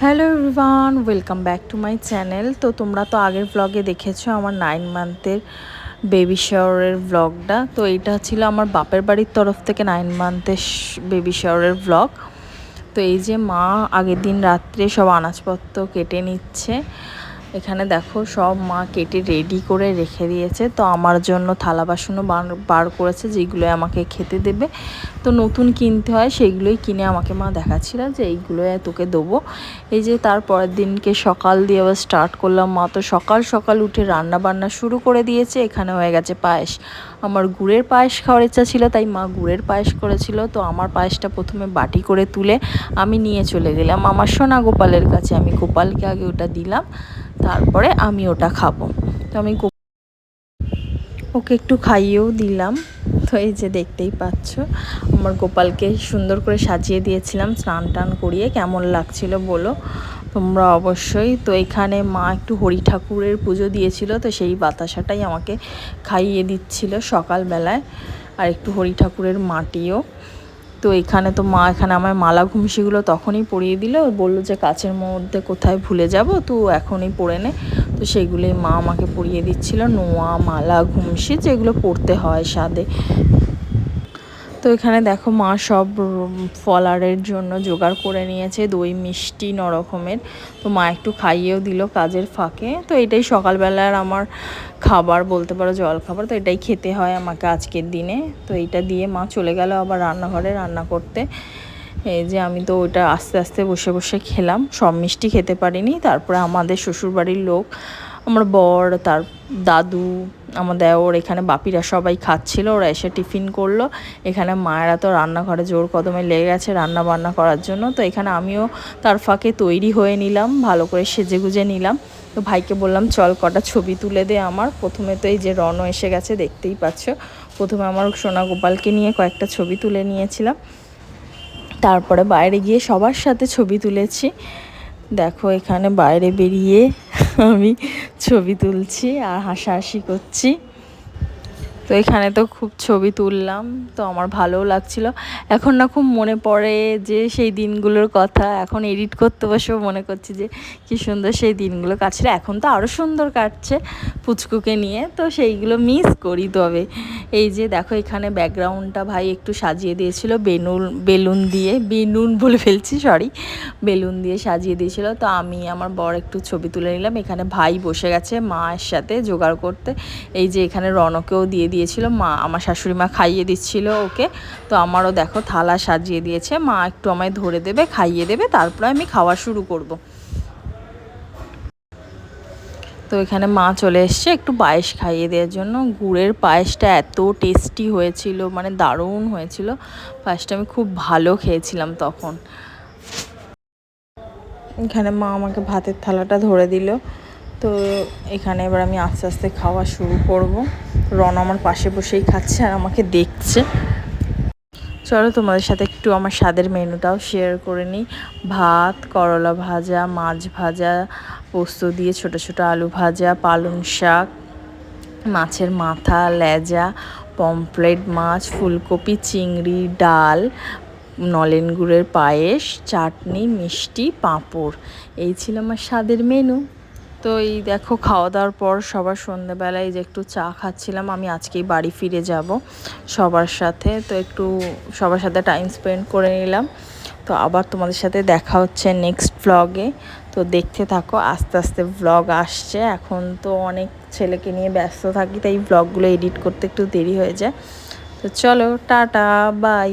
Hello everyone, welcome back to my channel. তো তোমরা তো আগের ব্লগে দেখেছো আমার 9 মান্থের বেবি শাওয়ারের ব্লগটা। তো এইটা ছিল আমার বাপের বাড়ির তরফ থেকে 9 মান্থের বেবি শাওয়ারের ব্লগ। তো এই যে মা আগের দিন রাত্রে সব আনাজপত্র কেটে নিচ্ছে। এখানে দেখো সব মা কেটে রেডি করে রেখে দিয়েছে। তো আমার জন্য থালা বাসনও বার করেছে, যেগুলো আমাকে খেতে দেবে। তো নতুন কিনতে হয়, সেইগুলোই কিনে আমাকে মা দেখাচ্ছিল যে এইগুলো তোকে দেবো। এই যে তারপরের দিনকে সকাল দিয়ে আবার স্টার্ট করলাম। মা তো সকাল সকাল উঠে রান্না বান্না শুরু করে দিয়েছে। এখানে হয়ে গেছে পায়েস। আমার গুড়ের পায়েস খাওয়ার ইচ্ছা ছিল, তাই মা গুড়ের পায়েস করেছিল। তো আমার পায়েসটা প্রথমে বাটি করে তুলে আমি নিয়ে চলে গেলাম আমার সোনা গোপালের কাছে। আমি গোপালকে আগে ওটা দিলাম, তারপরে আমি ওটা খাবো। তো আমি ওকে একটু খাইয়েও দিলাম। তো এই যে দেখতেই পাচ্ছ আমার গোপালকে সুন্দর করে সাজিয়ে দিয়েছিলাম স্নান টান করিয়ে। কেমন লাগছিল বলো তোমরা অবশ্যই। তো এখানে মা একটু হরি ঠাকুরের পুজো দিয়েছিল, তো সেই বাতাসাটাই আমাকে খাইয়ে দিচ্ছিল সকালবেলায়, আর একটু হরি ঠাকুরের মাটিও। তো এখানে তো মা এখানে আমার মালা ঘুমসিগুলো তখনই পরিয়ে দিল, বললো যে কাচের মধ্যে কোথায় ভুলে যাব, তো এখনই পরে নে। তো সেইগুলোই মা আমাকে পরিয়ে দিচ্ছিল, নোয়া মালা ঘুমসি যেগুলো পরতে হয় সাদে। তো এখানে দেখো মা সব ফলারের জন্য জোগাড় করে নিয়েছে, দই মিষ্টি রকমের। তো মা একটু খাইয়েও দিল কাজের ফাঁকে। তো এটাই সকালবেলার আমার খাবার বলতে পারো, জল খাবার। তো এটাই খেতে হয় আমাকে আজকের দিনে। তো এইটা দিয়ে মা চলে গেল আবার রান্নাঘরে রান্না করতে। এই যে আমি তো ওইটা আস্তে আস্তে বসে বসে খেলাম, সব মিষ্টি খেতে পারিনি। তারপরে আমাদের শ্বশুরবাড়ির লোক, আমার বর, তার দাদু, আমার দেওর, এখানে বাপিরা সবাই খাচ্ছিল। ওরা এসে টিফিন করলো। এখানে মায়েরা তো রান্নাঘরে জোর কদমে লেগে গেছে রান্না বান্না করার জন্য। তো এখানে আমিও তার ফাঁকে তৈরি হয়ে নিলাম, ভালো করে সেজে গুজে নিলাম। তো ভাইকে বললাম চল কটা ছবি তুলে দে আমার। প্রথমে তো এই যে রনও এসে গেছে, দেখতেই পাচ্ছ। প্রথমে আমার সোনা গোপালকে নিয়ে কয়েকটা ছবি তুলে নিয়েছিলাম, তারপরে বাইরে গিয়ে সবার সাথে ছবি তুলেছি। দেখো এখানে বাইরে বেরিয়ে আমি ছবি তুলছি আর হাসাহাসি করছি। তো এখানে তো খুব ছবি তুললাম, তো আমার ভালোও লাগছিল। এখন না খুব মনে পড়ে যে সেই দিনগুলোর কথা। এখন এডিট করতে বসেও মনে করছি যে কী সুন্দর সেই দিনগুলো কাটছিল। এখন তো আরও সুন্দর কাটছে পুচকুকে নিয়ে, তো সেইগুলো মিস করি। তবে এই যে দেখো এখানে ব্যাকগ্রাউন্ডটা ভাই একটু সাজিয়ে দিয়েছিল বেলুন দিয়ে, বেলুন বলে ফেলছি সরি, বেলুন দিয়ে সাজিয়ে দিয়েছিল। তো আমি আমার বর একটু ছবি তুলে নিলাম। এখানে ভাই বসে গেছে মায়ের সাথে জোগাড় করতে। এই যে এখানে রনকেও দিয়ে দিয়েছিল মা, আমার শাশুড়ি মা খাইয়ে দিচ্ছিল ওকে। তো আমারও দেখো থালা সাজিয়ে দিয়েছে মা, একটু আমায় ধরে দেবে, খাইয়ে দেবে, তারপরে আমি খাওয়া শুরু করব। তো এখানে মা চলে এসছে একটু পায়েস খাইয়ে দেওয়ার জন্য। গুড়ের পায়েসটা এত টেস্টি হয়েছিল, মানে দারুণ হয়েছিল। পায়েসটা আমি খুব ভালো খেয়েছিলাম তখন। এখানে মা আমাকে ভাতের থালাটা ধরে দিল। তো এখানে এবার আমি আস্তে আস্তে খাওয়া শুরু করব। রন আমার পাশে বসেই খাচ্ছে আর আমাকে দেখছে। চলো তোমাদের সাথে একটু আমার স্বাদের মেনুটাও শেয়ার করে নিই। ভাত, করলা ভাজা, মাছ ভাজা, পোস্ত দিয়ে ছোট ছোট আলু ভাজা, পালং শাক, মাছের মাথা, লেজা, পমফ্রেট মাছ, ফুলকপি, চিংড়ি, ডাল, নলেন গুড়ের পায়েস, চাটনি, মিষ্টি, পাঁপড়। এই ছিল আমার স্বাদের মেনু। তো এই দেখো খাওয়া দাওয়ার পর সবার সন্ধ্যেবেলায় যে একটু চা খাচ্ছিলাম। আমি আজকেই বাড়ি ফিরে যাব সবার সাথে, তো একটু সবার সাথে টাইম স্পেন্ড করে নিলাম। তো আবার তোমাদের সাথে দেখা হচ্ছে নেক্সট ভ্লগে। তো দেখতে থাকো, আস্তে আস্তে ভ্লগ আসছে। এখন তো অনেক ছেলেকে নিয়ে ব্যস্ত থাকি, তাই ভ্লগগুলো এডিট করতে একটু দেরি হয়ে যায়। তো চলো টাটা বাই।